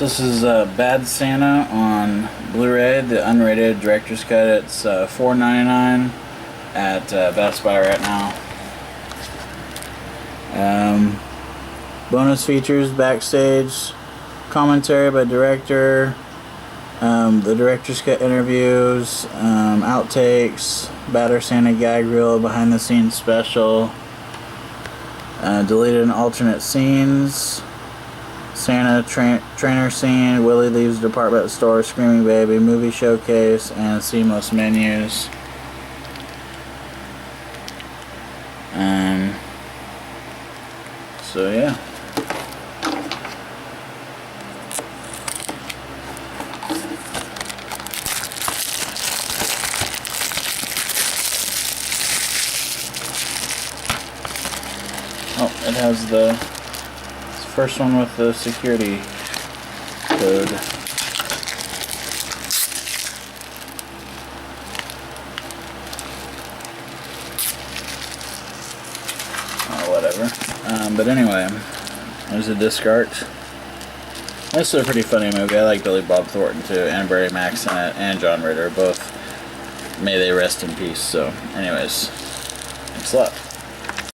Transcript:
So this is Bad Santa on Blu-ray, the unrated director's cut. It's $4.99 at Best Buy right now. Bonus features, backstage commentary by director, the director's cut interviews, outtakes, Batter Santa gag reel, behind the scenes special, deleted and alternate scenes, Santa trainer scene, Willie leaves the department store, screaming baby, movie showcase, and seamless menus. So yeah. Oh, it has the first one with the security code. Oh, whatever. But anyway, there's a disc art. This is a pretty funny movie. I like Billy Bob Thornton too, and Barry Max in it, and John Ritter. Both, may they rest in peace. So, anyways, thanks a lot.